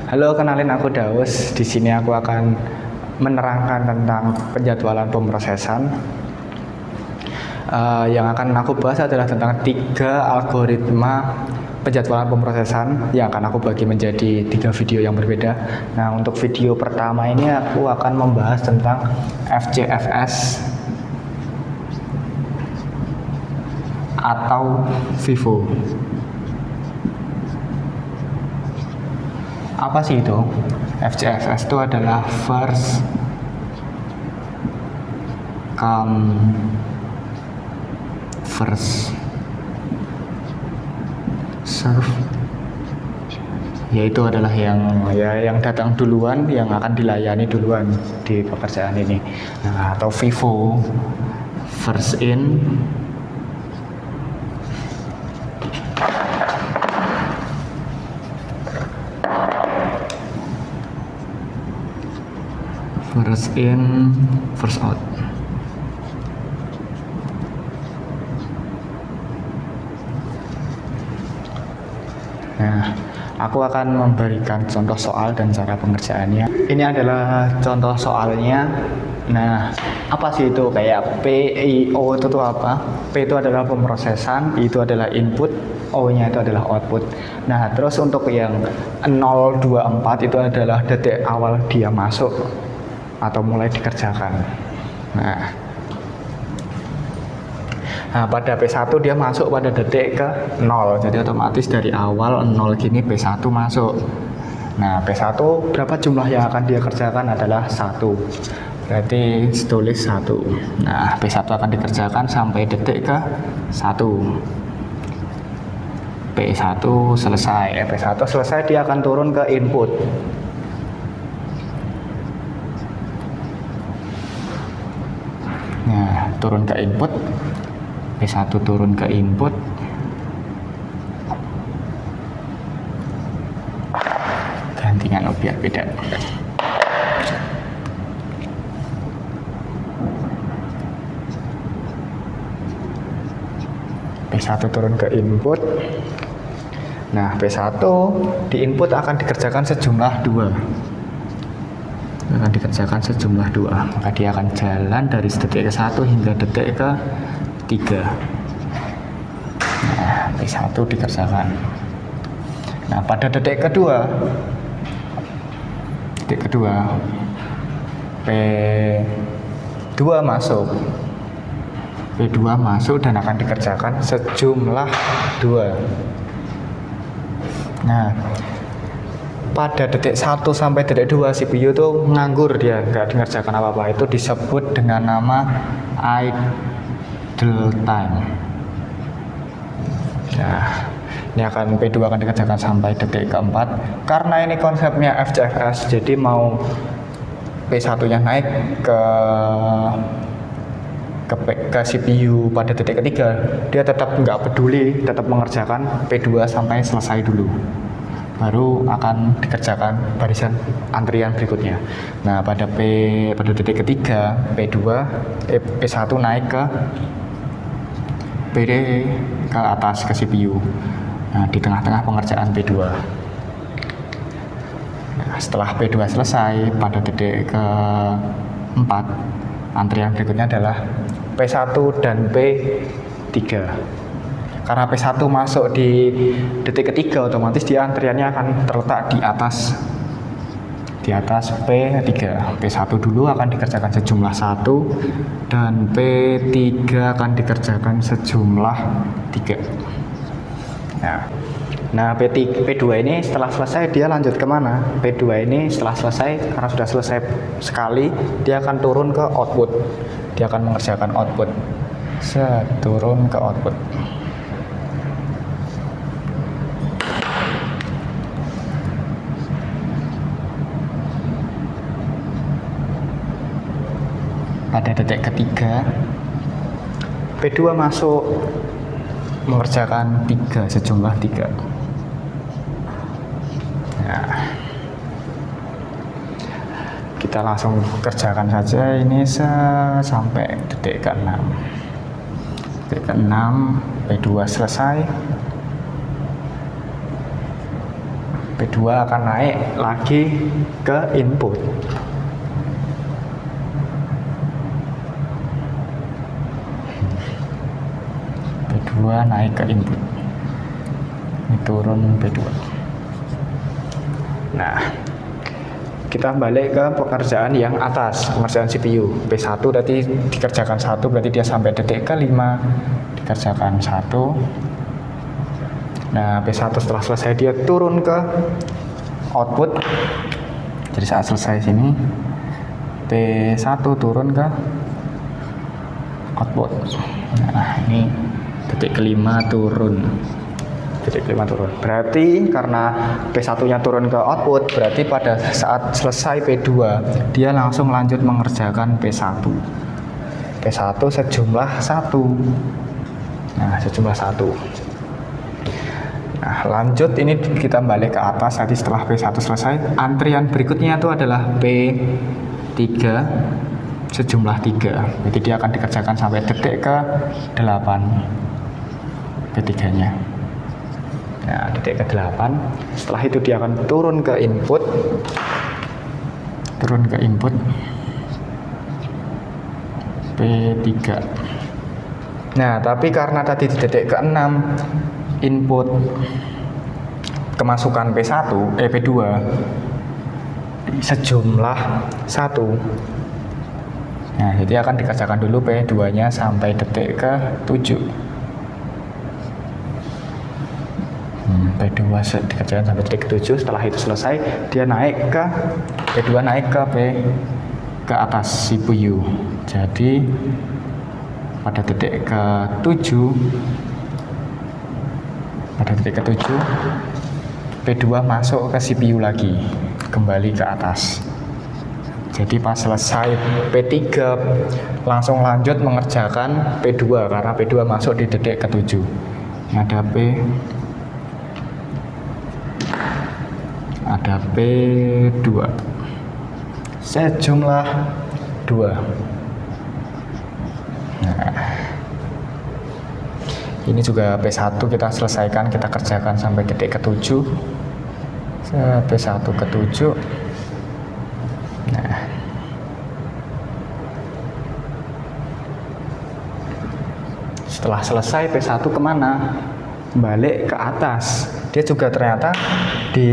Halo, kenalin aku Daus. Di sini aku akan menerangkan tentang penjadwalan pemrosesan. Yang akan aku bahas adalah tentang 3 algoritma penjadwalan pemrosesan yang akan aku bagi menjadi 3 video yang berbeda. Nah, untuk video pertama ini aku akan membahas tentang FCFS atau FIFO. Apa sih itu? FCFS itu adalah first come first serve, yaitu adalah yang datang duluan yang akan dilayani duluan di pekerjaan ini. Nah, atau FIFO, first in first in, first out. Nah, aku akan memberikan contoh soal dan cara pengerjaannya. Ini adalah contoh soalnya. Nah, apa sih itu? Kayak P, I, O itu tuh apa? P itu adalah pemrosesan, I itu adalah input, O-nya itu adalah output. Nah, terus untuk yang 024 itu adalah detik awal dia masuk atau mulai dikerjakan. Nah, pada P1 dia masuk pada detik ke 0. Jadi otomatis dari awal 0 gini P1 masuk. Nah, P1 berapa jumlah yang akan dia kerjakan adalah 1. Berarti tulis 1. Nah, P1 akan dikerjakan sampai detik ke 1. P1 selesai. P1 selesai dia akan turun ke input. Nah, turun ke input, P1 turun ke input, gantian biar beda. P1 turun ke input. Nah, P1 di input akan dikerjakan sejumlah 2. Akan dikerjakan sejumlah 2, maka dia akan jalan dari detik ke 1 hingga detik ke 3. Nah, P1 dikerjakan. Nah, pada detik kedua P2 masuk. P2 masuk dan akan dikerjakan sejumlah 2. Nah, pada detik 1 sampai detik 2 CPU itu nganggur, dia nggak mengerjakan apa-apa. Itu disebut dengan nama idle time. Nah, ini akan P2 akan dikerjakan sampai detik keempat. Karena ini konsepnya FCFS, jadi mau P1 nya naik ke CPU pada detik ketiga, dia tetap nggak peduli, tetap mengerjakan P2 sampai selesai dulu, baru akan dikerjakan barisan antrian berikutnya. Nah, pada detik ketiga P1 naik ke PD ke atas ke CPU. Nah, di tengah-tengah pengerjaan P2. Nah, setelah P2 selesai pada detik keempat, antrian berikutnya adalah P1 dan P3. Karena P1 masuk di detik ketiga, otomatis dia antriannya akan terletak di atas P3. P1 dulu akan dikerjakan sejumlah 1 dan P3 akan dikerjakan sejumlah 3. Nah, P2 ini setelah selesai dia lanjut kemana? P2 ini setelah selesai, karena sudah selesai sekali, dia akan turun ke output. Dia akan mengerjakan output. Turun ke output. Pada detik ketiga, P2 masuk mengerjakan 3, sejumlah 3. Nah, kita langsung kerjakan saja ini sampai detik ke-6. Detik ke-6 P2 selesai. P2 akan naik lagi ke input. P2 naik ke input. Ini turun P2. Nah, kita balik ke pekerjaan yang atas, pekerjaan CPU. P1 tadi dikerjakan 1, berarti dia sampai detik ke-5 dikerjakan 1. Nah, P1 setelah selesai dia turun ke output. Jadi saat selesai sini P1 turun ke output. Nah, ini detik ke-5 turun. Detik ke-5 turun. Berarti karena P1-nya turun ke output, berarti pada saat selesai P2 dia langsung lanjut mengerjakan P1. P1 sejumlah 1. Nah, sejumlah 1. Nah, lanjut ini kita balik ke atas. Tadi setelah P1 selesai, antrian berikutnya itu adalah P3 sejumlah 3. Jadi dia akan dikerjakan sampai detik ke-8 P3-nya. Nah, detik ke-8. Setelah itu dia akan turun ke input. Turun ke input P3. Nah, tapi karena tadi di detik ke-6 input kemasukan P2 sejumlah 1. Nah, jadi akan dikerjakan dulu P2 nya sampai detik ke-7. P2 dikerjakan sampai detik ke-7. Setelah itu selesai, dia naik ke P2 naik ke atas CPU. Jadi pada detik ke-7 P2 masuk ke CPU lagi, kembali ke atas. Jadi pas selesai P3 langsung lanjut mengerjakan P2 karena P2 masuk di detik ke-7. Ada P2 sejumlah 2. Nah, ini juga P1 kita selesaikan, kita kerjakan sampai detik ke-7. P1 ke-7. Nah, setelah selesai P1 kemana? Balik ke atas. Dia juga ternyata di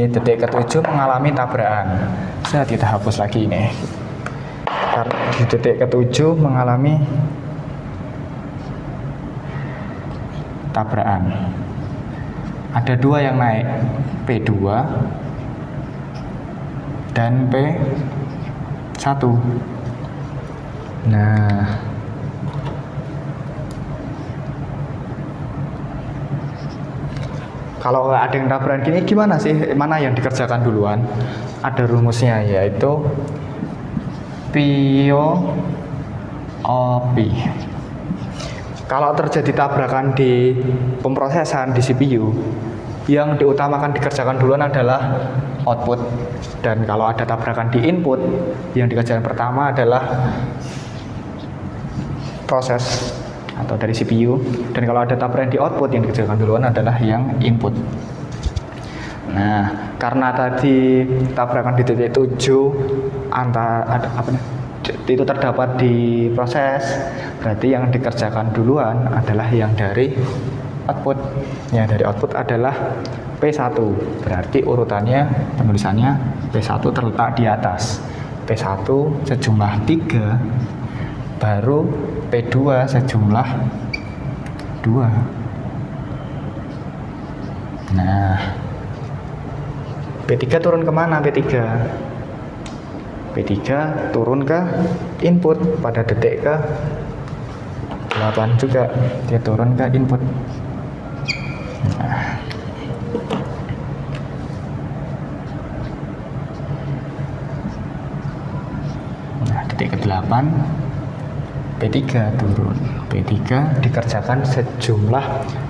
detik ke-7 mengalami tabrakan. Kita hapus lagi ini. Karena di detik ke-7 mengalami tabrakan. Ada 2 yang naik, P2 dan P1. Nah, kalau ada yang tabrakan gini gimana sih? Mana yang dikerjakan duluan? Ada rumusnya, yaitu PO-OP. Kalau terjadi tabrakan di pemrosesan di CPU, yang diutamakan dikerjakan duluan adalah output. Dan kalau ada tabrakan di input, yang dikerjakan pertama adalah proses atau dari CPU. Dan kalau ada tabrakan di output, yang dikerjakan duluan adalah yang input. Nah, karena tadi tabrakan di titik 7 itu terdapat di proses, berarti yang dikerjakan duluan adalah yang dari output. Yang dari output adalah P1. Berarti urutannya, penulisannya P1 terletak di atas. P1 sejumlah 3, baru P2 sejumlah 2. Nah, P3 turun kemana? P3 turun ke input pada detik ke-8 juga, dia turun ke input. Nah, detik ke-8 P3 turun. P3 dikerjakan sejumlah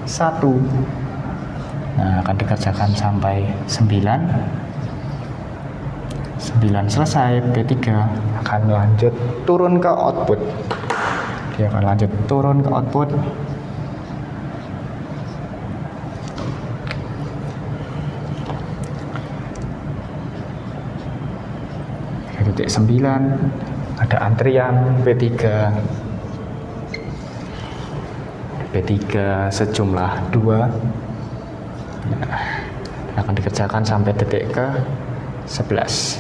1. Nah, akan dikerjakan sampai 9. 9 selesai, P3 akan lanjut turun ke output. Dia akan lanjut turun ke output. detik 9 ada antrian P3 sejumlah 2. Nah, akan dikerjakan sampai detik ke 11.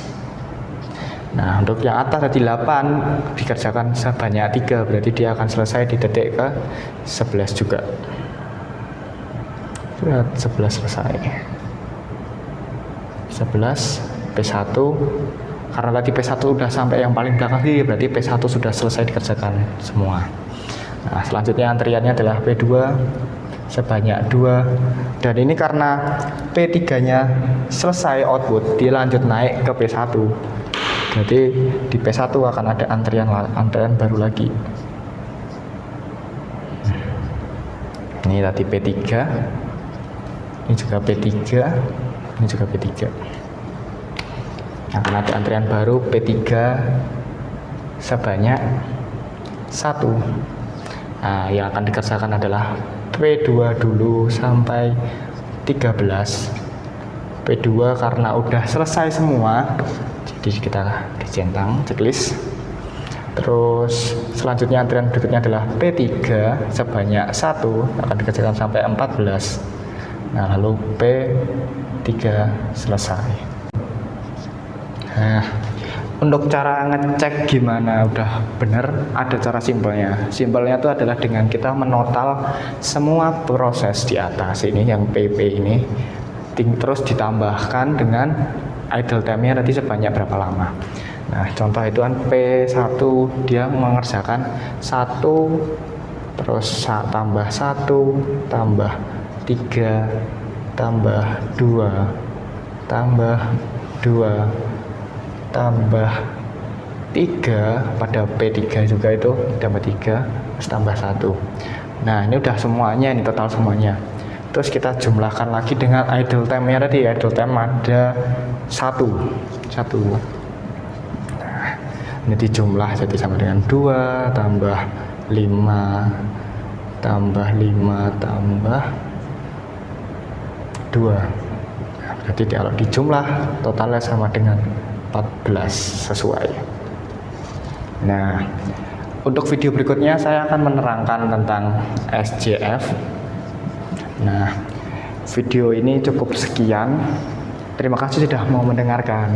Nah, untuk yang atas tadi 8 dikerjakan sebanyak 3, berarti dia akan selesai di detik ke 11 juga. 11 selesai. 11 P1, karena tadi P1 udah sampai yang paling belakang sih, berarti P1 sudah selesai dikerjakan semua. Nah, selanjutnya antriannya adalah P2 sebanyak 2, dan ini karena P3 nya selesai output, dia lanjut naik ke P1, jadi di P1 akan ada antrian baru lagi. Ini tadi P3, ini juga P3, ini juga P3. Akan ada antrian baru P3 sebanyak 1. Nah, yang akan dikerjakan adalah P2 dulu sampai 13. P2 karena udah selesai semua, jadi kita dicentang checklist. Terus selanjutnya antrian berikutnya adalah P3 sebanyak 1, akan dikerjakan sampai 14. Nah, lalu P3 selesai. Nah, untuk cara ngecek gimana udah bener, ada cara simpelnya. Simpelnya itu adalah dengan kita menotal semua proses di atas ini, yang PP ini, terus ditambahkan dengan idle time-nya tadi sebanyak berapa lama. Nah, contoh itu kan P1 dia mengerjakan 1, terus tambah 1, tambah 3, tambah 2, tambah 2, tambah 3, pada P3 juga itu tambah 3, terus tambah 1. Nah, ini udah semuanya, ini total semuanya. Terus kita jumlahkan lagi dengan idle time-nya tadi. Idle time ada 1. Nah, ini dijumlah jadi sama dengan 2 tambah 5 tambah 5 tambah 2. Nah, berarti kalau dijumlah totalnya sama dengan 14 sesuai. Nah, untuk video berikutnya saya akan menerangkan tentang SJF. Nah, video ini cukup sekian. Terima kasih sudah mau mendengarkan.